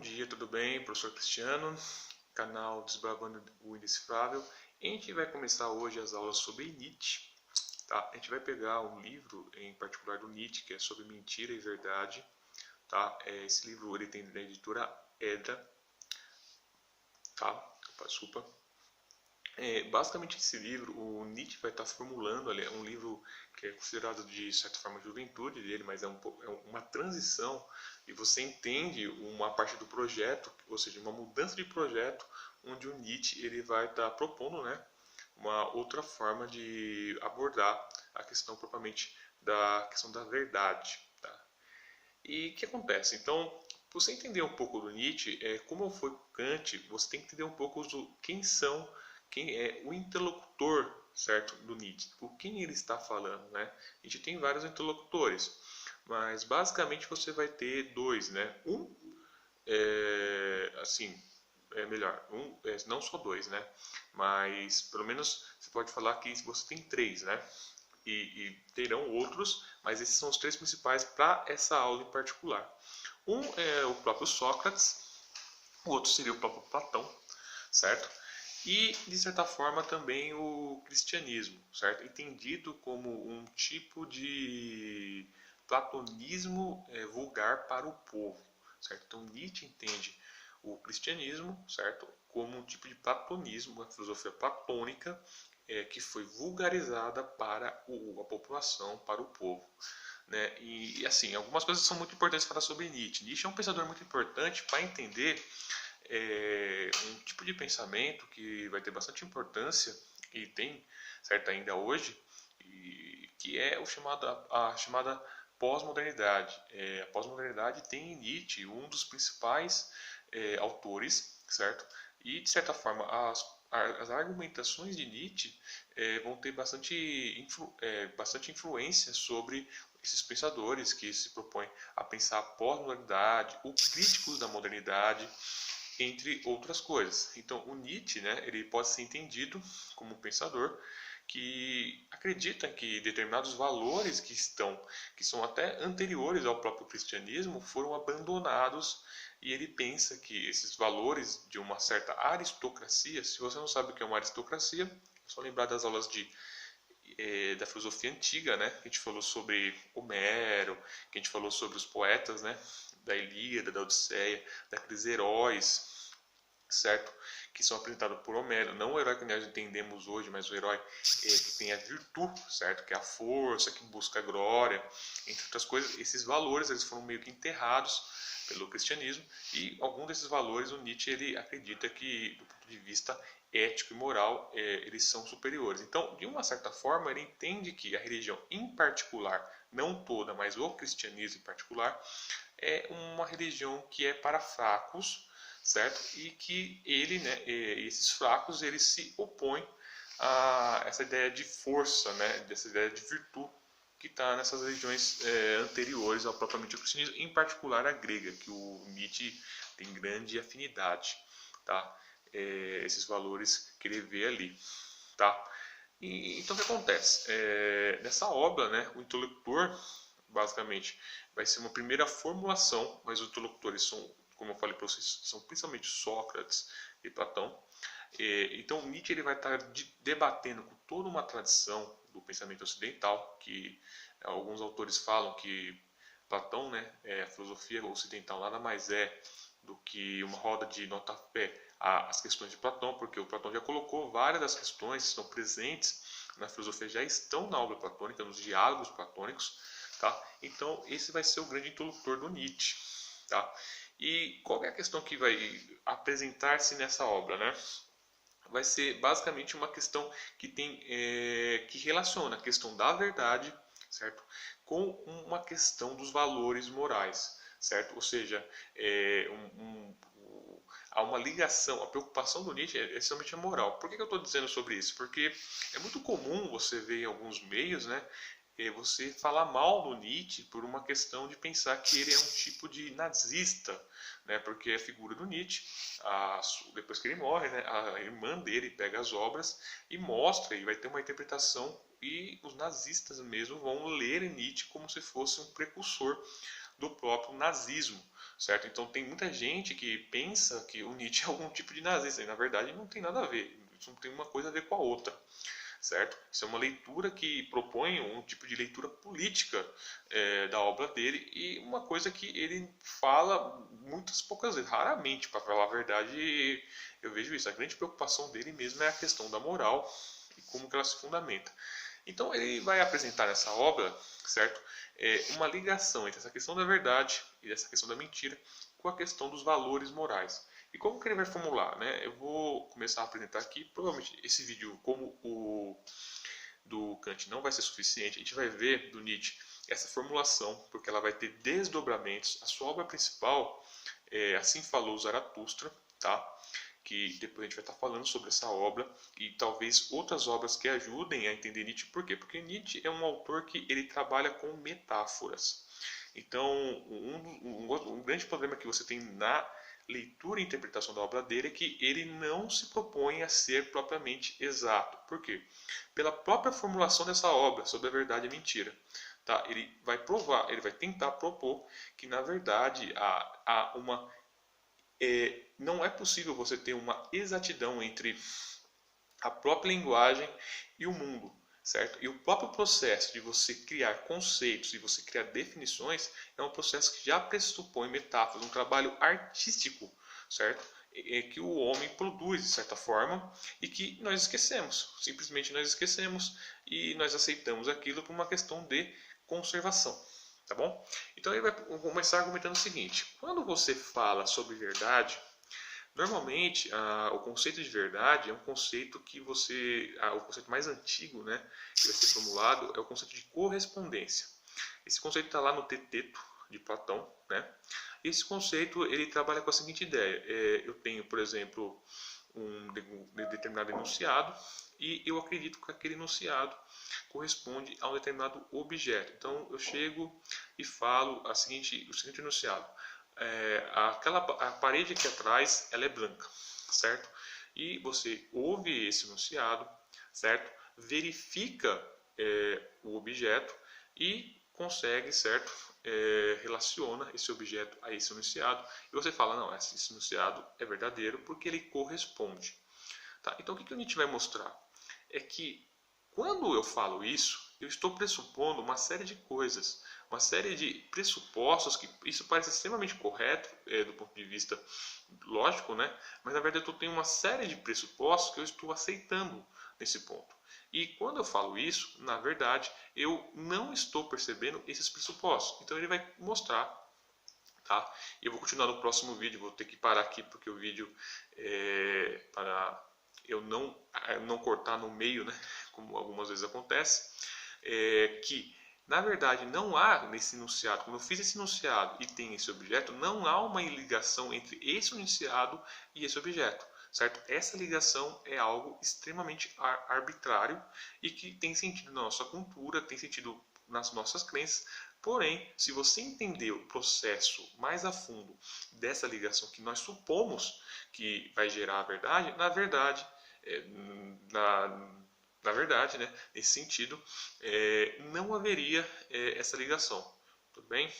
dia, tudo bem? Professor Cristiano, canal Desbravando o Indecifrável. A gente vai começar hoje as aulas sobre Nietzsche, tá? A gente vai pegar um livro em particular do Nietzsche, que é sobre mentira e verdade, tá? Esse livro ele tem da editora Edra, tá? Opa, desculpa. Basicamente esse livro, o Nietzsche vai estar formulando, é um livro que é considerado de certa forma juventude dele, mas é uma transição e você entende uma parte do projeto, ou seja, uma mudança de projeto, onde o Nietzsche ele vai estar propondo, né, uma outra forma de abordar a questão propriamente da questão da verdade. Tá? E o que acontece? Então, para você entender um pouco do Nietzsche, como foi Kant, você tem que entender um pouco quem é o interlocutor, certo, do Nietzsche, por quem ele está falando, né? A gente tem vários interlocutores, mas basicamente você vai ter dois, né? Não só dois, né? Mas pelo menos você pode falar que você tem três, né? E terão outros, mas esses são os três principais para essa aula em particular. Um é o próprio Sócrates, o outro seria o próprio Platão, certo? E, de certa forma, também o cristianismo, certo? Entendido como um tipo de platonismo vulgar para o povo, certo? Então, Nietzsche entende o cristianismo, certo? Como um tipo de platonismo, uma filosofia platônica que foi vulgarizada para a população, para o povo. Né? E assim, algumas coisas são muito importantes falar sobre Nietzsche. Nietzsche é um pensador muito importante para entender um tipo de pensamento que vai ter bastante importância e tem, certo, ainda hoje, que é a chamada pós-modernidade. A pós-modernidade tem em Nietzsche um dos principais autores, certo? E, de certa forma, as argumentações de Nietzsche vão ter bastante influência sobre esses pensadores que se propõem a pensar a pós-modernidade, os críticos da modernidade, entre outras coisas. Então, o Nietzsche, né, ele pode ser entendido como um pensador que acredita que determinados valores que são até anteriores ao próprio cristianismo, foram abandonados, e ele pensa que esses valores de uma certa aristocracia, se você não sabe o que é uma aristocracia, é só lembrar das aulas da filosofia antiga, né? Que a gente falou sobre Homero, que a gente falou sobre os poetas, né? Da Ilíada, da Odisseia, daqueles heróis, certo? Que são apresentados por Homero. Não o herói que nós entendemos hoje, mas o herói que tem a virtude, certo? Que é a força, que busca a glória, entre outras coisas. Esses valores eles foram meio que enterrados pelo cristianismo, e algum desses valores o Nietzsche ele acredita que, do ponto de vista ético e moral, eles são superiores. Então, de uma certa forma, ele entende que a religião em particular, não toda, mas o cristianismo em particular, é uma religião que é para fracos, certo? E que ele, né, esses fracos, eles se opõem a essa ideia de força, né, dessa ideia de virtude que está nessas religiões anteriores ao propriamente ao cristianismo, em particular a grega, que o Nietzsche tem grande afinidade, tá? Esses valores que ele vê ali, tá? Então o que acontece? Nessa obra, né, o interlocutor, basicamente, vai ser uma primeira formulação, mas os interlocutores são, como eu falei para vocês, são principalmente Sócrates e Platão. Então Nietzsche ele vai estar debatendo com toda uma tradição do pensamento ocidental, que alguns autores falam que Platão, né, a filosofia ocidental nada mais é do que uma roda de nota-pé às questões de Platão, porque o Platão já colocou várias das questões que estão presentes na filosofia, já estão na obra platônica, nos diálogos platônicos, tá? Então esse vai ser o grande interlocutor do Nietzsche, tá? E qual é a questão que vai apresentar-se nessa obra, né? Vai ser basicamente uma questão que relaciona a questão da verdade, certo, com uma questão dos valores morais, certo? Ou seja, há uma ligação, a preocupação do Nietzsche é extremamente a moral. Por que eu estou dizendo sobre isso? Porque é muito comum você ver em alguns meios, né, você falar mal do Nietzsche por uma questão de pensar que ele é um tipo de nazista, né? Porque a figura do Nietzsche, depois que ele morre, né, a irmã dele pega as obras e mostra, e vai ter uma interpretação, e os nazistas mesmo vão ler Nietzsche como se fosse um precursor do próprio nazismo, certo? Então tem muita gente que pensa que o Nietzsche é algum tipo de nazista, e na verdade não tem nada a ver, isso não tem uma coisa a ver com a outra, certo? Isso é uma leitura que propõe um tipo de leitura política da obra dele, e uma coisa que ele fala muitas poucas vezes, raramente, para falar a verdade, eu vejo isso. A grande preocupação dele mesmo é a questão da moral e como que ela se fundamenta. Então ele vai apresentar nessa obra, certo, uma ligação entre essa questão da verdade e essa questão da mentira com a questão dos valores morais. E como que ele vai formular, né? Eu vou começar a apresentar aqui, provavelmente esse vídeo, como o do Kant não vai ser suficiente, a gente vai ver do Nietzsche essa formulação, porque ela vai ter desdobramentos. A sua obra principal é Assim Falou Zaratustra, tá? Que depois a gente vai estar falando sobre essa obra e talvez outras obras que ajudem a entender Nietzsche. Por quê? Porque Nietzsche é um autor que ele trabalha com metáforas. Então, um grande problema que você tem na leitura e interpretação da obra dele é que ele não se propõe a ser propriamente exato. Por quê? Pela própria formulação dessa obra sobre a verdade e a mentira. Tá? Ele vai provar, ele vai tentar propor que, na verdade, há uma não é possível você ter uma exatidão entre a própria linguagem e o mundo, certo? E o próprio processo de você criar conceitos e você criar definições é um processo que já pressupõe metáforas, um trabalho artístico, certo? Que o homem produz de certa forma e que nós esquecemos, simplesmente nós esquecemos e nós aceitamos aquilo por uma questão de conservação. Tá bom? Então ele vai começar argumentando o seguinte: quando você fala sobre verdade, normalmente o conceito de verdade é um conceito que o conceito mais antigo, né, que vai ser formulado é o conceito de correspondência. Esse conceito está lá no Teteto de Platão, né? Esse conceito ele trabalha com a seguinte ideia: eu tenho, por exemplo, um determinado enunciado e eu acredito que aquele enunciado corresponde a um determinado objeto. Então eu chego e falo o seguinte enunciado: a parede aqui atrás ela é branca, certo? E você ouve esse enunciado, certo? Verifica o objeto e consegue, certo? Relaciona esse objeto a esse enunciado e você fala, não, esse enunciado é verdadeiro porque ele corresponde. Tá? Então o que o Nietzsche vai mostrar? É que quando eu falo isso, eu estou pressupondo uma série de coisas, uma série de pressupostos que isso parece extremamente correto do ponto de vista lógico, né? Mas na verdade eu tenho uma série de pressupostos que eu estou aceitando nesse ponto. E quando eu falo isso, na verdade, eu não estou percebendo esses pressupostos. Então ele vai mostrar, tá? E eu vou continuar no próximo vídeo, vou ter que parar aqui porque o vídeo para eu não cortar no meio, né? Como algumas vezes acontece, que na verdade não há nesse enunciado, quando eu fiz esse enunciado e tem esse objeto, não há uma ligação entre esse enunciado e esse objeto, certo? Essa ligação é algo extremamente arbitrário e que tem sentido na nossa cultura, tem sentido nas nossas crenças. Porém, se você entender o processo mais a fundo dessa ligação que nós supomos que vai gerar a verdade, na verdade, na verdade, né, nesse sentido, não haveria essa ligação. Tudo bem?